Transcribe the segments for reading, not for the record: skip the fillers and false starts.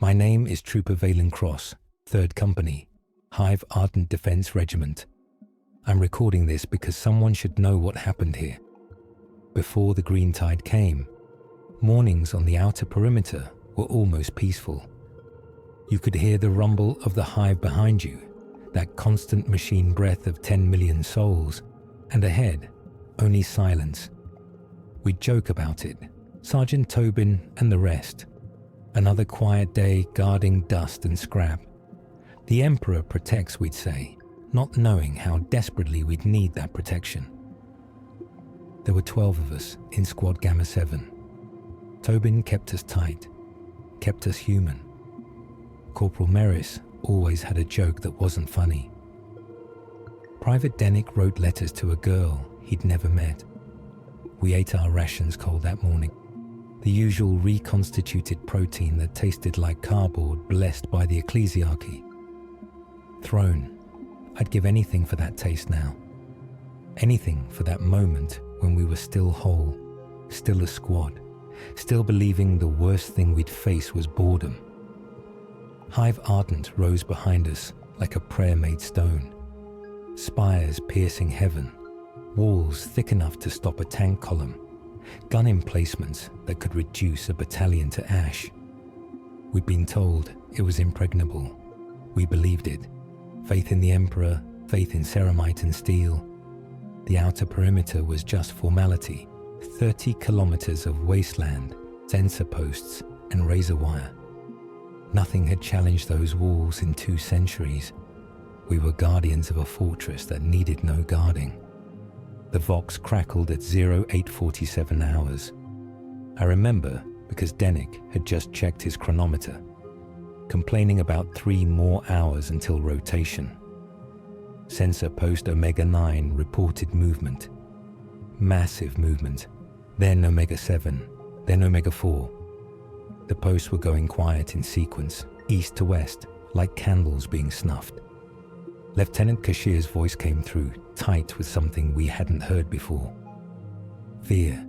My name is Trooper Valen Cross, 3rd Company, Hive Ardent Defense Regiment. I'm recording this because someone should know what happened here. Before the green tide came, mornings on the outer perimeter were almost peaceful. You could hear the rumble of the hive behind you, that constant machine breath of 10 million souls, and ahead, only silence. We'd joke about it, Sergeant Tobin and the rest. Another quiet day guarding dust and scrap. The Emperor protects, we'd say, not knowing how desperately we'd need that protection. There were 12 of us in Squad Gamma 7. Tobin kept us tight, kept us human. Corporal Merris always had a joke that wasn't funny. Private Dennick wrote letters to a girl he'd never met. We ate our rations cold that morning. The usual reconstituted protein that tasted like cardboard blessed by the ecclesiarchy. Throne, I'd give anything for that taste now. Anything for that moment when we were still whole, still a squad, still believing the worst thing we'd face was boredom. Hive Ardent rose behind us like a prayer made stone. Spires piercing heaven, walls thick enough to stop a tank column, gun emplacements that could reduce a battalion to ash. We'd been told it was impregnable. We believed it. Faith in the Emperor, faith in ceramite and steel. The outer perimeter was just formality. 30 kilometers of wasteland, sensor posts, and razor wire. Nothing had challenged those walls in 2 centuries. We were guardians of a fortress that needed no guarding. The Vox crackled at 0847 hours. I remember because Dennick had just checked his chronometer, complaining about 3 more hours until rotation. Sensor post Omega 9 reported movement. Massive movement. Then Omega 7, then Omega 4. The posts were going quiet in sequence, east to west, like candles being snuffed. Lieutenant Kashir's voice came through, tight with something we hadn't heard before. Fear.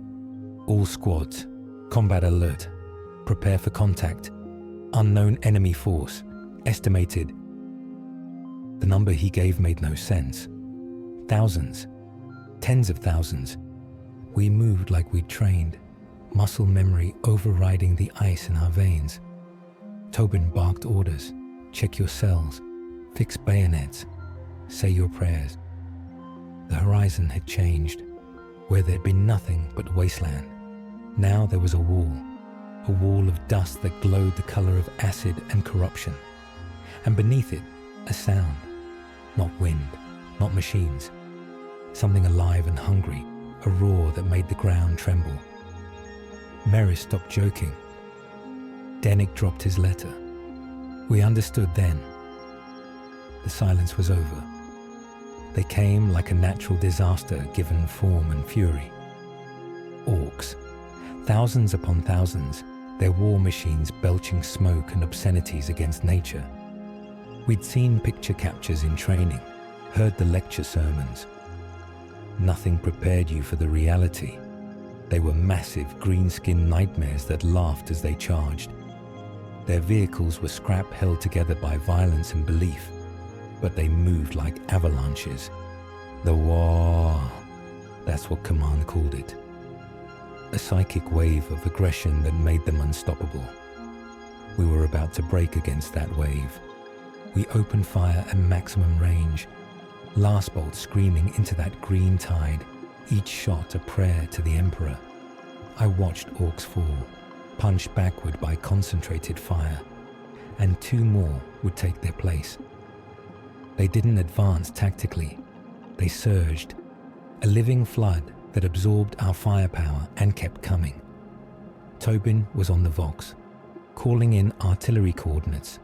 All squads. Combat alert. Prepare for contact. Unknown enemy force. Estimated. The number he gave made no sense. Thousands. Tens of thousands. We moved like we'd trained, muscle memory overriding the ice in our veins. Tobin barked orders. Check your cells. Fix bayonets. Say your prayers. The horizon had changed. Where there'd been nothing but wasteland, now there was a wall of dust that glowed the color of acid and corruption. And beneath it, a sound. Not wind, not machines. Something alive and hungry, a roar that made the ground tremble. Merris stopped joking. Dennick dropped his letter. We understood then. The silence was over. They came like a natural disaster given form and fury. Orks. Thousands upon thousands, their war machines belching smoke and obscenities against nature. We'd seen picture captures in training, heard the lecture sermons. Nothing prepared you for the reality. They were massive greenskin nightmares that laughed as they charged. Their vehicles were scrap held together by violence and belief, but they moved like avalanches. The WAAAGH, that's what Command called it. A psychic wave of aggression that made them unstoppable. We were about to break against that wave. We opened fire at maximum range, last bolt screaming into that green tide, each shot a prayer to the Emperor. I watched Orks fall, punched backward by concentrated fire, and 2 more would take their place. They didn't advance tactically. They surged, a living flood that absorbed our firepower and kept coming. Tobin was on the Vox, calling in artillery coordinates.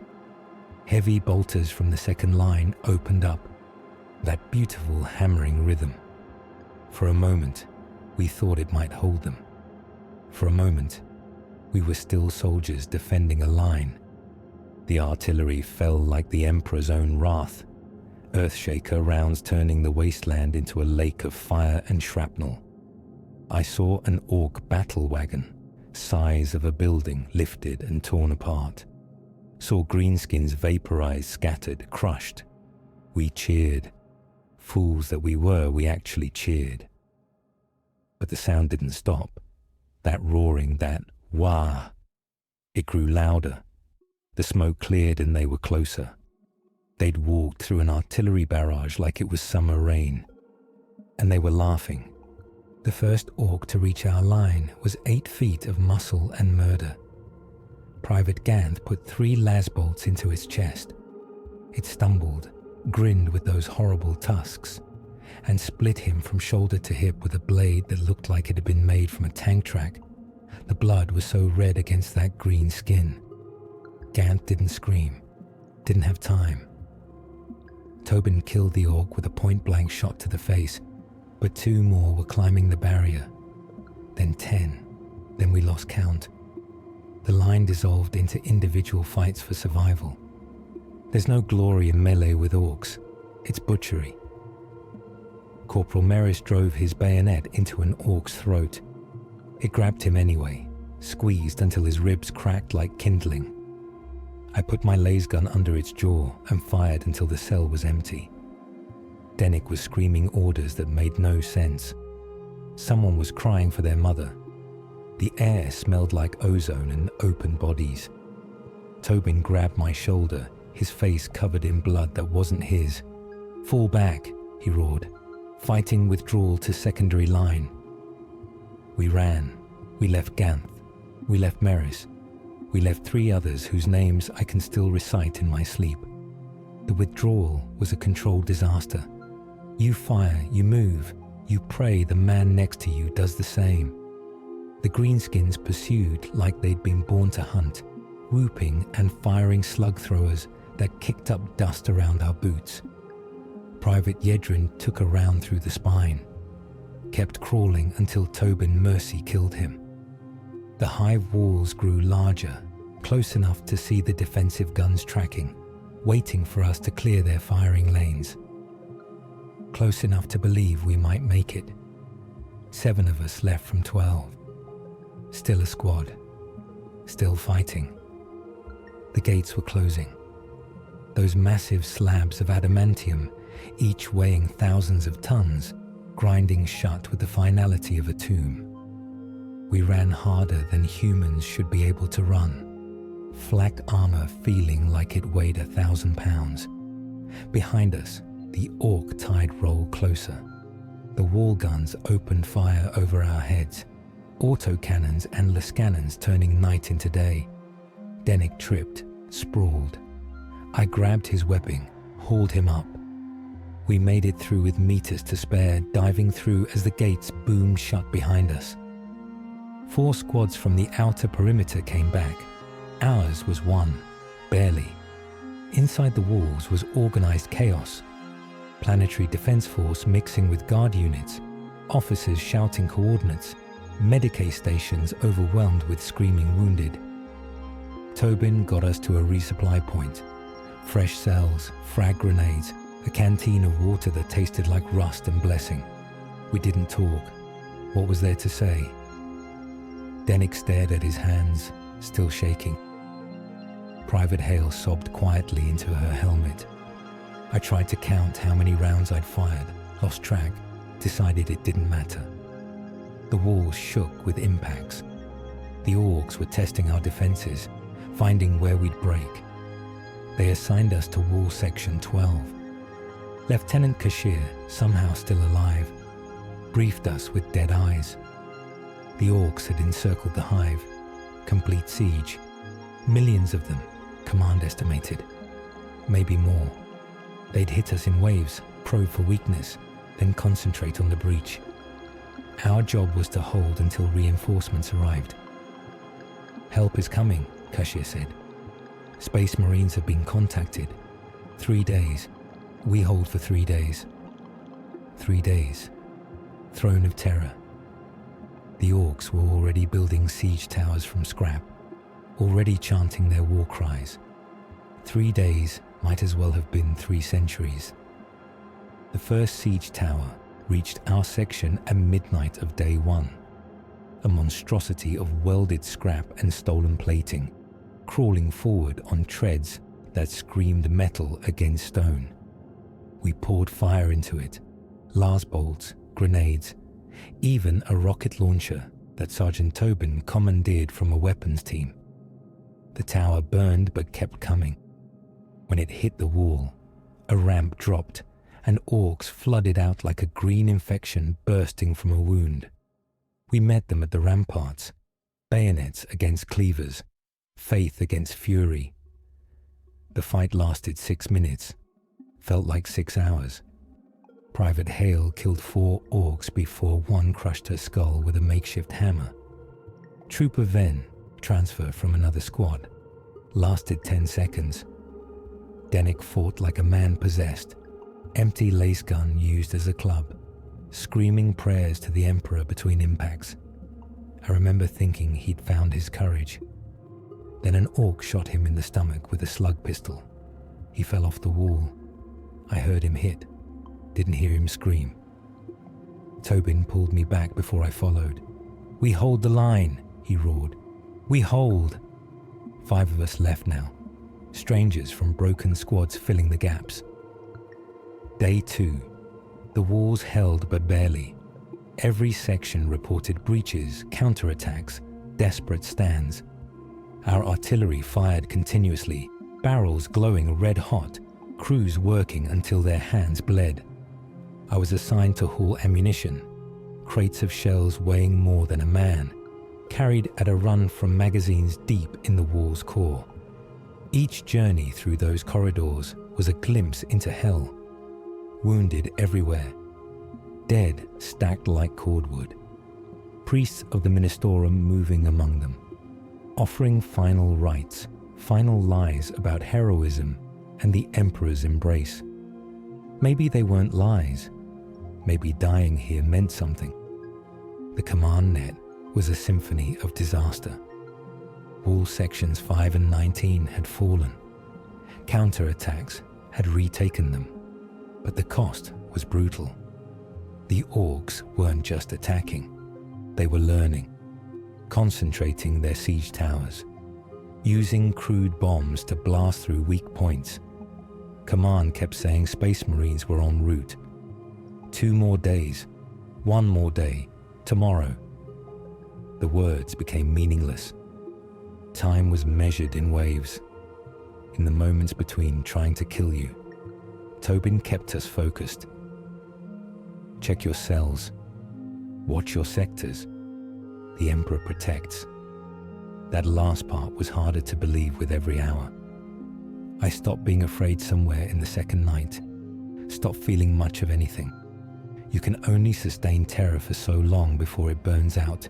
Heavy bolters from the second line opened up, that beautiful hammering rhythm. For a moment, we thought it might hold them. For a moment, we were still soldiers defending a line. The artillery fell like the Emperor's own wrath, Earthshaker rounds turning the wasteland into a lake of fire and shrapnel. I saw an Ork battle wagon, size of a building, lifted and torn apart. saw greenskins vaporized, scattered, crushed. We cheered. Fools that we were, we actually cheered. But the sound didn't stop. That roaring, that wah. It grew louder. The smoke cleared and they were closer. They'd walked through an artillery barrage like it was summer rain. And they were laughing. The first Ork to reach our line was 8 feet of muscle and murder. Private Ganth put 3 las bolts into his chest. It stumbled, grinned with those horrible tusks, and split him from shoulder to hip with a blade that looked like it had been made from a tank track. The blood was so red against that green skin. Ganth didn't scream, didn't have time. Tobin killed the Ork with a point-blank shot to the face, but 2 more were climbing the barrier. Then 10, then we lost count. The line dissolved into individual fights for survival. There's no glory in melee with Orks, it's butchery. Corporal Merris drove his bayonet into an Ork's throat. It grabbed him anyway, squeezed until his ribs cracked like kindling. I put my lasgun under its jaw and fired until the cell was empty. Dennick was screaming orders that made no sense. Someone was crying for their mother. The air smelled like ozone and open bodies. Tobin grabbed my shoulder, his face covered in blood that wasn't his. "Fall back," he roared, "fighting withdrawal to secondary line." We ran. We left Ganth. We left Merris. We left 3 others whose names I can still recite in my sleep. The withdrawal was a controlled disaster. You fire, you move, you pray the man next to you does the same. The greenskins pursued like they'd been born to hunt, whooping and firing slug throwers that kicked up dust around our boots. Private Yedrin took a round through the spine, kept crawling until Tobin mercy killed him. The hive walls grew larger, close enough to see the defensive guns tracking, waiting for us to clear their firing lanes. Close enough to believe we might make it. 7 of us left from 12. Still a squad. Still fighting. The gates were closing. Those massive slabs of adamantium, each weighing thousands of tons, grinding shut with the finality of a tomb. We ran harder than humans should be able to run, flak armor feeling like it weighed 1,000 pounds. Behind us, the Ork tide rolled closer. The wall guns opened fire over our heads, autocannons and Lasguns turning night into day. Dennick tripped, sprawled. I grabbed his webbing, hauled him up. We made it through with meters to spare, diving through as the gates boomed shut behind us. 4 squads from the outer perimeter came back. Ours was 1, barely. Inside the walls was organized chaos. Planetary Defense Force mixing with guard units, officers shouting coordinates, Medicae stations overwhelmed with screaming wounded. Tobin got us to a resupply point. Fresh cells, frag grenades, a canteen of water that tasted like rust and blessing. We didn't talk. What was there to say? Dennick stared at his hands, still shaking. Private Hale sobbed quietly into her helmet. I tried to count how many rounds I'd fired, lost track, decided it didn't matter. The walls shook with impacts. The Orks were testing our defenses, finding where we'd break. They assigned us to wall section 12. Lieutenant Kashir, somehow still alive, briefed us with dead eyes. The Orks had encircled the hive, complete siege. Millions of them, command estimated. Maybe more. They'd hit us in waves, probe for weakness, then concentrate on the breach. Our job was to hold until reinforcements arrived. "Help is coming," Kashir said. "Space Marines have been contacted. 3 days. We hold for 3 days. 3 days. Throne of Terror." The Orks were already building siege towers from scrap, already chanting their war cries. 3 days might as well have been 3 centuries. The first siege tower reached our section at midnight of day 1, a monstrosity of welded scrap and stolen plating. crawling forward on treads that screamed metal against stone. We poured fire into it, Las bolts, grenades, even a rocket launcher that Sergeant Tobin commandeered from a weapons team. The tower burned but kept coming. When it hit the wall, a ramp dropped and orcs flooded out like a green infection bursting from a wound. We met them at the ramparts, bayonets against cleavers, faith against fury. The fight lasted 6 minutes, felt like 6 hours. Private Hale killed 4 orcs before one crushed her skull with a makeshift hammer. Trooper Venn, transfer from another squad, lasted 10 seconds. Dennick fought like a man possessed, empty lace gun used as a club, screaming prayers to the Emperor between impacts. I remember thinking he'd found his courage. Then an orc shot him in the stomach with a slug pistol. He fell off the wall. I heard him hit, didn't hear him scream. Tobin pulled me back before I followed. "We hold the line," he roared. "We hold." 5 of us left now, strangers from broken squads filling the gaps. Day 2. The walls held but barely. Every section reported breaches, counterattacks, desperate stands. Our artillery fired continuously, barrels glowing red hot, crews working until their hands bled. I was assigned to haul ammunition, crates of shells weighing more than a man, carried at a run from magazines deep in the wall's core. Each journey through those corridors was a glimpse into hell. Wounded everywhere, dead stacked like cordwood. Priests of the Ministorum moving among them, offering final rites, final lies about heroism and the Emperor's embrace. Maybe they weren't lies. Maybe dying here meant something. The command net was a symphony of disaster. Wall sections 5 and 19 had fallen. Counterattacks had retaken them. But the cost was brutal. The orcs weren't just attacking. They were learning, concentrating their siege towers, using crude bombs to blast through weak points. Command kept saying Space Marines were en route. 2 more days, 1 more day, tomorrow. The words became meaningless. Time was measured in waves. In the moments between trying to kill you, Tobin kept us focused. Check your cells. Watch your sectors. The Emperor protects. That last part was harder to believe with every hour. I stopped being afraid somewhere in the second night. Stopped feeling much of anything. You can only sustain terror for so long before it burns out,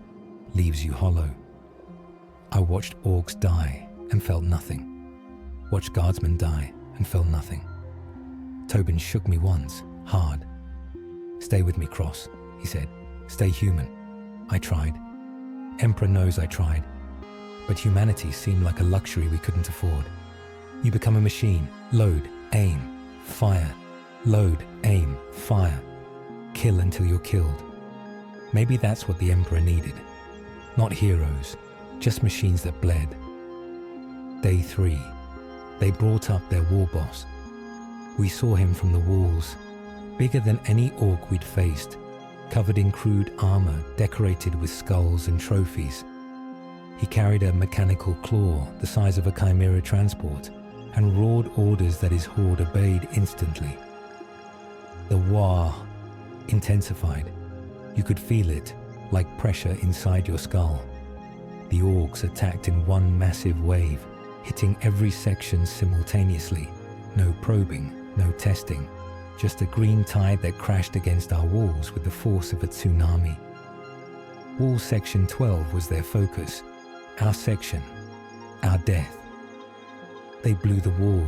leaves you hollow. I watched orcs die and felt nothing. Watched guardsmen die and felt nothing. Tobin shook me once, hard. "Stay with me, Cross," he said. "Stay human." I tried. Emperor knows I tried. But humanity seemed like a luxury we couldn't afford. You become a machine. Load, aim, fire. Load, aim, fire. Kill until you're killed. Maybe that's what the Emperor needed. Not heroes, just machines that bled. Day 3. They brought up their war boss. We saw him from the walls, bigger than any orc we'd faced, covered in crude armor decorated with skulls and trophies. He carried a mechanical claw the size of a chimera transport and roared orders that his horde obeyed instantly. The WAAAGH intensified. You could feel it, like pressure inside your skull. The orcs attacked in one massive wave, hitting every section simultaneously. No probing, no testing, just a green tide that crashed against our walls with the force of a tsunami. Wall section 12 was their focus, our section, our death. They blew the wall.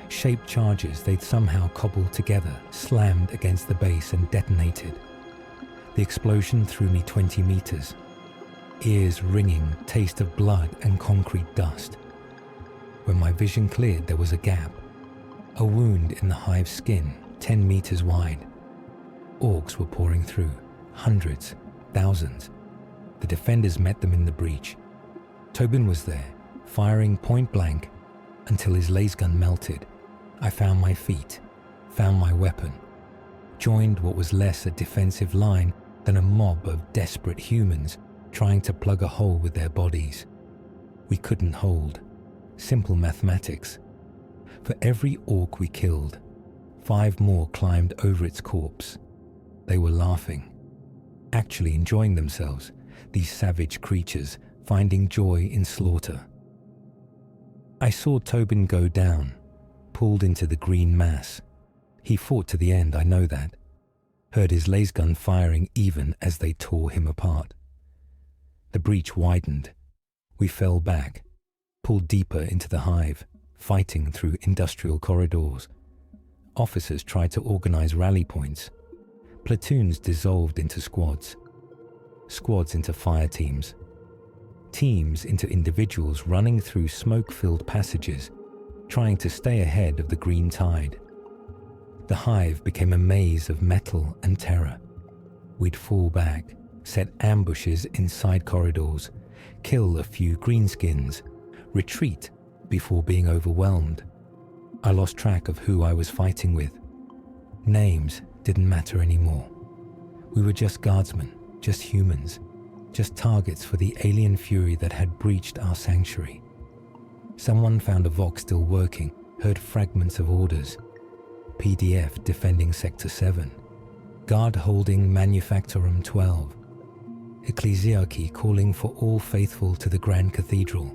Shaped charges they'd somehow cobbled together, slammed against the base and detonated. The explosion threw me 20 meters. Ears ringing, taste of blood and concrete dust. When my vision cleared, there was a gap. A wound in the hive's skin, 10 meters wide. Orcs were pouring through, hundreds, thousands. The defenders met them in the breach. Tobin was there, firing point blank until his lasgun melted. I found my feet, found my weapon, joined what was less a defensive line than a mob of desperate humans trying to plug a hole with their bodies. We couldn't hold. Simple mathematics. For every orc we killed, 5 more climbed over its corpse. They were laughing, actually enjoying themselves, these savage creatures finding joy in slaughter. I saw Tobin go down, pulled into the green mass. He fought to the end, I know that. Heard his lasgun firing even as they tore him apart. The breach widened. We fell back, pulled deeper into the hive, fighting through industrial corridors. Officers tried to organize rally points. Platoons dissolved into squads. Squads into fire teams. Teams into individuals running through smoke-filled passages, trying to stay ahead of the green tide. The hive became a maze of metal and terror. We'd fall back, set ambushes in side corridors, kill a few greenskins, retreat before being overwhelmed. I lost track of who I was fighting with. Names didn't matter anymore. We were just guardsmen, just humans, just targets for the alien fury that had breached our sanctuary. Someone found a Vox still working, heard fragments of orders. PDF defending Sector 7, Guard holding Manufactorum 12, Ecclesiarchy calling for all faithful to the Grand Cathedral.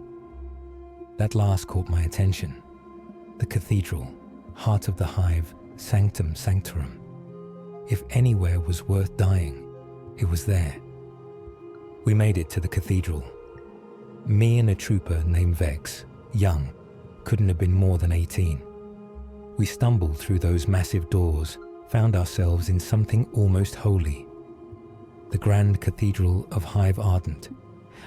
That last caught my attention. The cathedral, heart of the hive, sanctum sanctorum. If anywhere was worth dying, it was there. We made it to the cathedral. Me and a trooper named Vex, young, couldn't have been more than 18. We stumbled through those massive doors, found ourselves in something almost holy. The Grand Cathedral of Hive Ardent,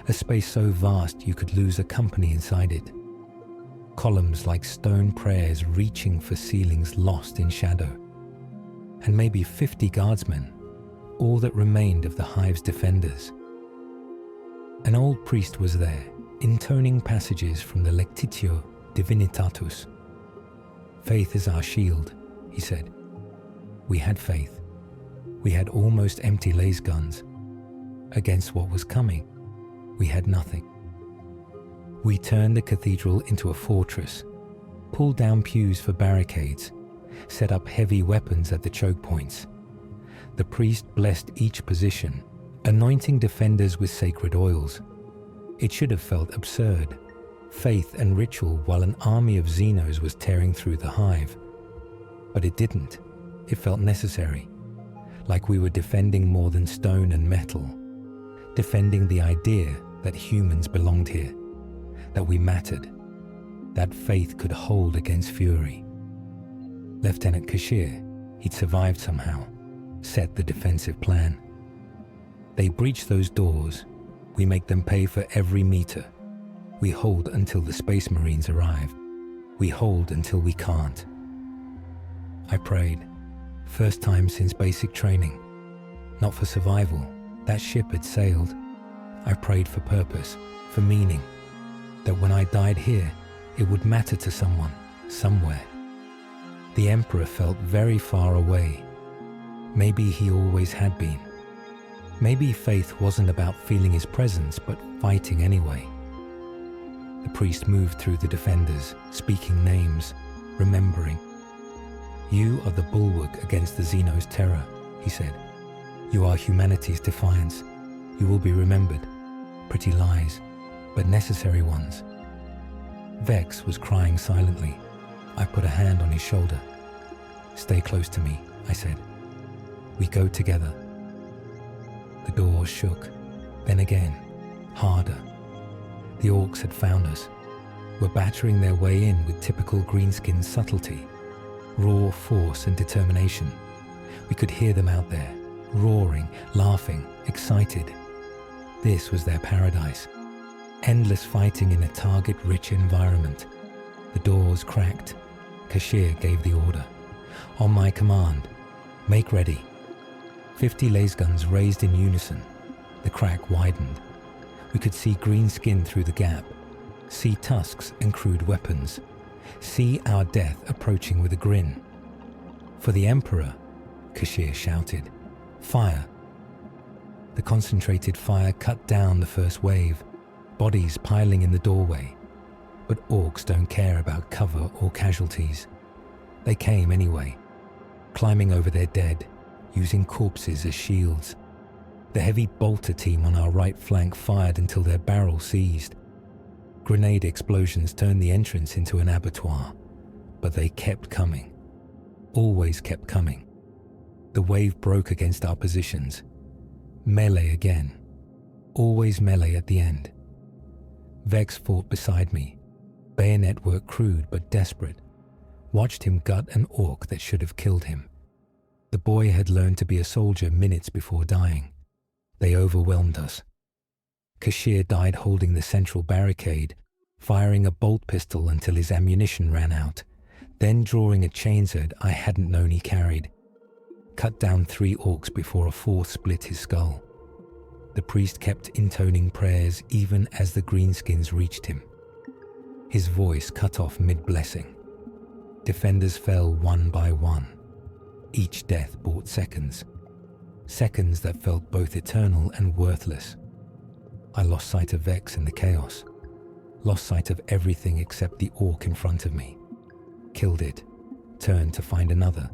a space so vast you could lose a company inside it. Columns like stone prayers reaching for ceilings lost in shadow. And maybe 50 guardsmen, all that remained of the hive's defenders. An old priest was there, intoning passages from the Lectitio Divinitatus. Faith is our shield, he said. We had faith. We had almost empty lasguns. Against what was coming, we had nothing. We turned the cathedral into a fortress, pulled down pews for barricades, set up heavy weapons at the choke points. The priest blessed each position, anointing defenders with sacred oils. It should have felt absurd, faith and ritual while an army of Xenos was tearing through the hive. But it didn't. It felt necessary, like we were defending more than stone and metal, defending the idea that humans belonged here, that we mattered, that faith could hold against fury. Lieutenant Kashir, he'd survived somehow, set the defensive plan. They breach those doors, we make them pay for every meter. We hold until the Space Marines arrive. We hold until we can't. I prayed. First time since basic training. Not for survival. That ship had sailed. I prayed for purpose, for meaning. That when I died here, it would matter to someone, somewhere. The Emperor felt very far away. Maybe he always had been. Maybe faith wasn't about feeling his presence, but fighting anyway. The priest moved through the defenders, speaking names, remembering. You are the bulwark against the Xenos' terror, he said. You are humanity's defiance. You will be remembered. Pretty lies, but necessary ones. Vex was crying silently. I put a hand on his shoulder. Stay close to me, I said. We go together. The door shook, then again, harder. The Orks had found us, were battering their way in with typical greenskin subtlety, raw force and determination. We could hear them out there, roaring, laughing, excited. This was their paradise. Endless fighting in a target-rich environment. The doors cracked. Kashir gave the order. On my command, make ready. 50 lasguns raised in unison. The crack widened. We could see green skin through the gap. see tusks and crude weapons, see our death approaching with a grin. For the Emperor, Kashir shouted, fire. The concentrated fire cut down the first wave, bodies piling in the doorway. But Orks don't care about cover or casualties. They came anyway, climbing over their dead, using corpses as shields. The heavy bolter team on our right flank fired until their barrel seized. Grenade explosions turned the entrance into an abattoir, but they kept coming. Always kept coming. The wave broke against our positions. Melee again. Always melee at the end. Vex fought beside me. Bayonet work crude but desperate. Watched him gut an orc that should have killed him. The boy had learned to be a soldier minutes before dying. They overwhelmed us. Kashir died holding the central barricade, firing a bolt pistol until his ammunition ran out, then drawing a chainsword I hadn't known he carried. Cut down 3 orcs before a 4th split his skull. The priest kept intoning prayers even as the greenskins reached him. His voice cut off mid-blessing. Defenders fell one by one. Each death bought seconds. Seconds that felt both eternal and worthless. I lost sight of Vex in the chaos. Lost sight of everything except the orc in front of me. Killed it. Turned to find another.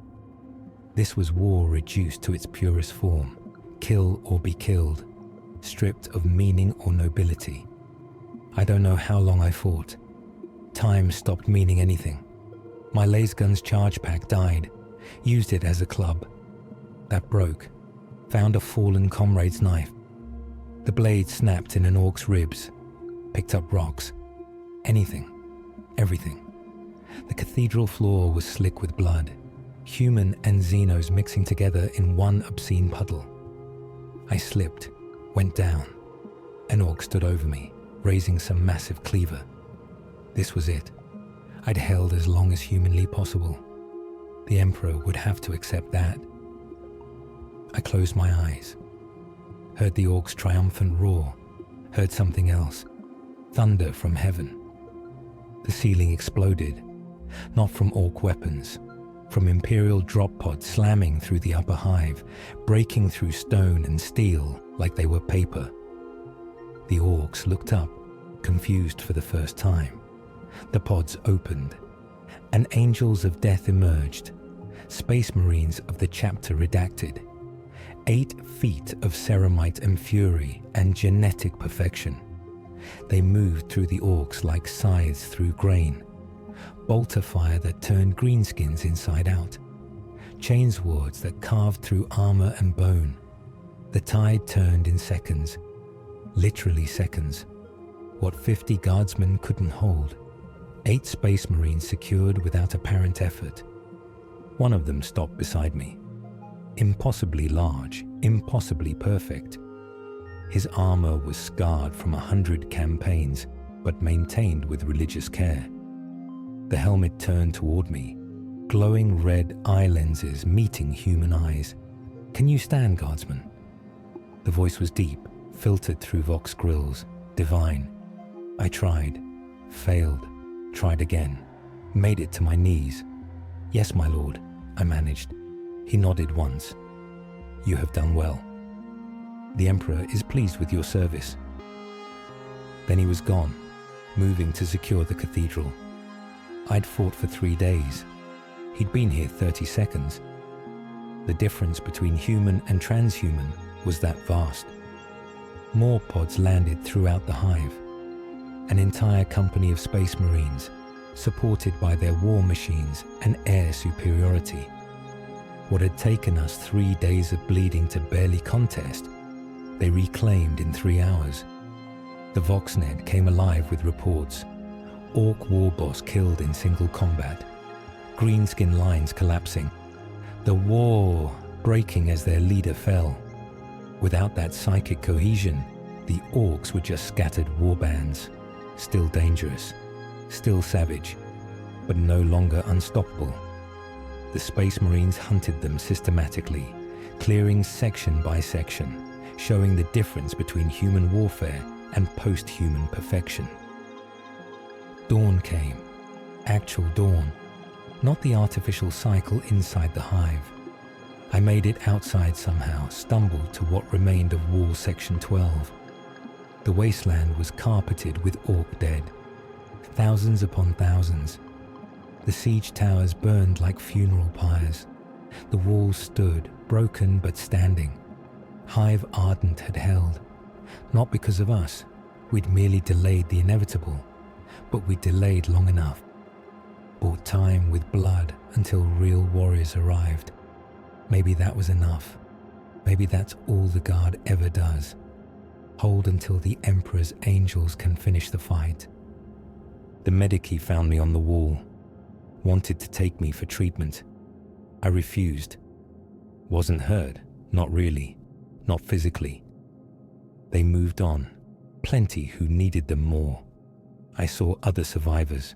This was war reduced to its purest form. Kill or be killed. Stripped of meaning or nobility. I don't know how long I fought. Time stopped meaning anything. My Lasguns charge pack died. Used it as a club. That broke. Found a fallen comrade's knife. The blade snapped in an orc's ribs. Picked up rocks. Anything. Everything. The cathedral floor was slick with blood. Human and Xenos mixing together in one obscene puddle. I slipped. Went down. An orc stood over me, raising some massive cleaver. This was it. I'd held as long as humanly possible. The Emperor would have to accept that. I closed my eyes. Heard the orc's triumphant roar. Heard something else. Thunder from heaven. The ceiling exploded. Not from orc weapons. From Imperial drop pods slamming through the upper hive, breaking through stone and steel like they were paper. The orcs looked up, confused for the first time. The pods opened, and angels of death emerged, space marines of the chapter redacted. 8 feet of ceramite and fury and genetic perfection. They moved through the orcs like scythes through grain. Bolter fire that turned greenskins inside out. Chain swords that carved through armor and bone. The tide turned in seconds. Literally seconds. What 50 guardsmen couldn't hold. 8 space marines secured without apparent effort. One of them stopped beside me. Impossibly large, impossibly perfect. His armor was scarred from 100 campaigns, but maintained with religious care. The helmet turned toward me, glowing red eye lenses meeting human eyes. "Can you stand, guardsman?" The voice was deep, filtered through Vox grills, divine. I tried, failed, tried again, made it to my knees. "Yes, my lord," I managed. He nodded once. "You have done well. The Emperor is pleased with your service." Then he was gone, moving to secure the cathedral. I'd fought for 3 days. He'd been here 30 seconds. The difference between human and transhuman was that vast. More pods landed throughout the hive. An entire company of space marines, supported by their war machines and air superiority. What had taken us 3 days of bleeding to barely contest, they reclaimed in 3 hours. The Voxnet came alive with reports. Orc war boss killed in single combat. Greenskin lines collapsing. The war breaking as their leader fell. Without that psychic cohesion, the Orcs were just scattered warbands. Still dangerous, still savage, but no longer unstoppable. The Space Marines hunted them systematically, clearing section by section, showing the difference between human warfare and post-human perfection. Dawn came. Actual dawn. Not the artificial cycle inside the hive. I made it outside somehow, stumbled to what remained of wall section 12. The wasteland was carpeted with Ork dead. Thousands upon thousands. The siege towers burned like funeral pyres. The walls stood, broken but standing. Hive Ardent had held. Not because of us. We'd merely delayed the inevitable. But we delayed long enough. Bought time with blood until real warriors arrived. Maybe that was enough. Maybe that's all the Guard ever does. Hold until the Emperor's angels can finish the fight. The medici found me on the wall. Wanted to take me for treatment. I refused. Wasn't hurt, not really, not physically. They moved on. Plenty who needed them more. I saw other survivors.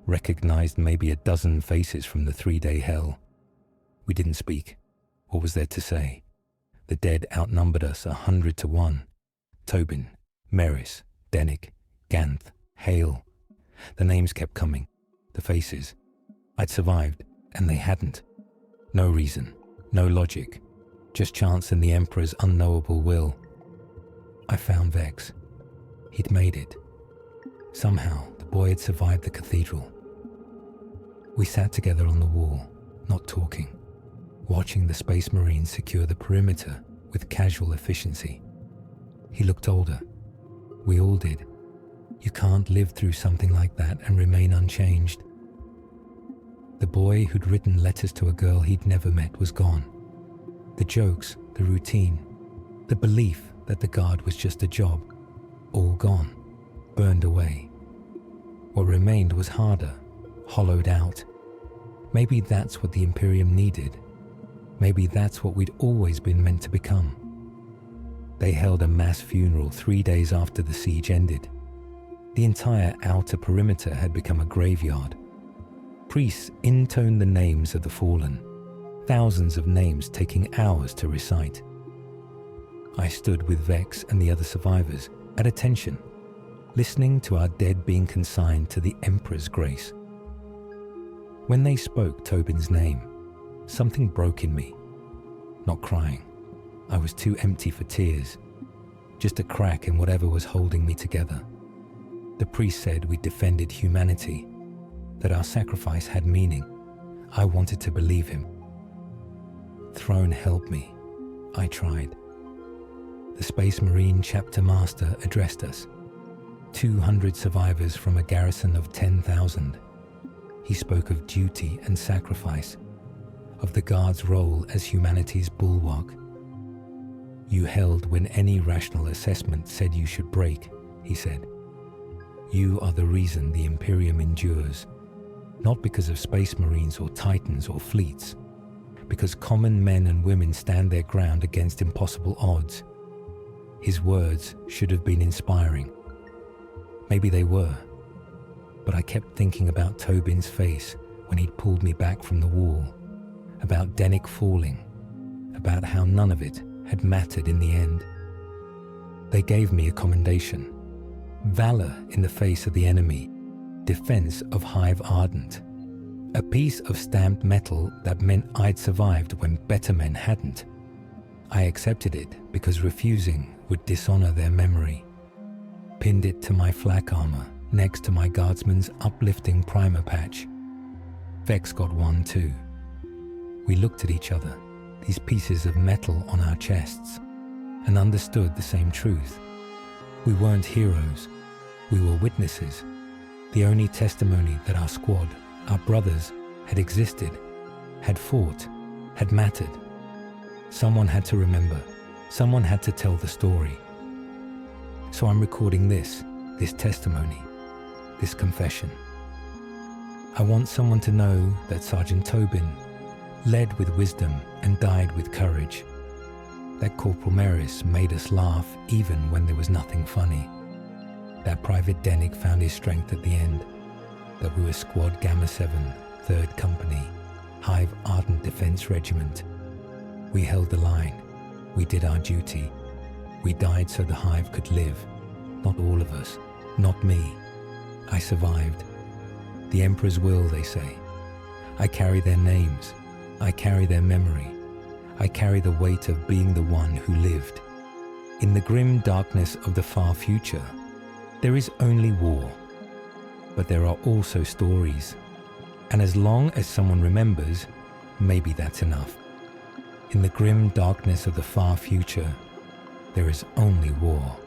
Recognized maybe a dozen faces from the 3-day hell. We didn't speak. What was there to say? The dead outnumbered us 100 to 1. Tobin, Meris, Dennick, Ganth, Hale. The names kept coming. The faces. I'd survived, and they hadn't. No reason. No logic. Just chance and the Emperor's unknowable will. I found Vex. He'd made it. Somehow, the boy had survived the cathedral. We sat together on the wall, not talking, watching the Space Marines secure the perimeter with casual efficiency. He looked older. We all did. You can't live through something like that and remain unchanged. The boy who'd written letters to a girl he'd never met was gone. The jokes, the routine, the belief that the Guard was just a job, all gone, burned away. What remained was harder, hollowed out. Maybe that's what the Imperium needed. Maybe that's what we'd always been meant to become. They held a mass funeral 3 days after the siege ended. The entire outer perimeter had become a graveyard. Priests intoned the names of the fallen, thousands of names taking hours to recite. I stood with Vex and the other survivors at attention, listening to our dead being consigned to the Emperor's grace. When they spoke Tobin's name, something broke in me. Not crying. I was too empty for tears. Just a crack in whatever was holding me together. The priest said we defended humanity, that our sacrifice had meaning. I wanted to believe him. Throne help me. I tried. The Space Marine chapter master addressed us. 200 survivors from a garrison of 10,000. He spoke of duty and sacrifice, of the Guard's role as humanity's bulwark. You held when any rational assessment said you should break, he said. You are the reason the Imperium endures, not because of Space Marines or Titans or fleets, because common men and women stand their ground against impossible odds. His words should have been inspiring. Maybe they were. But I kept thinking about Tobin's face when he'd pulled me back from the wall, about Dennick falling, about how none of it had mattered in the end. They gave me a commendation. Valor in the face of the enemy, defense of Hive Ardent. A piece of stamped metal that meant I'd survived when better men hadn't. I accepted it because refusing would dishonor their memory. Pinned it to my flak armor next to my guardsman's uplifting primer patch. Vex got one too. We looked at each other, these pieces of metal on our chests, and understood the same truth. We weren't heroes. We were witnesses. The only testimony that our squad, our brothers, had existed, had fought, had mattered. Someone had to remember. Someone had to tell the story. So I'm recording this testimony, this confession. I want someone to know that Sergeant Tobin led with wisdom and died with courage. That Corporal Meris made us laugh even when there was nothing funny. That Private Dennick found his strength at the end. That we were Squad Gamma 7, 3rd Company, Hive Ardent Defense Regiment. We held the line. We did our duty. We died so the Hive could live. Not all of us. Not me. I survived. The Emperor's will, they say. I carry their names. I carry their memory. I carry the weight of being the one who lived. In the grim darkness of the far future, there is only war. But there are also stories. And as long as someone remembers, maybe that's enough. In the grim darkness of the far future, there is only war.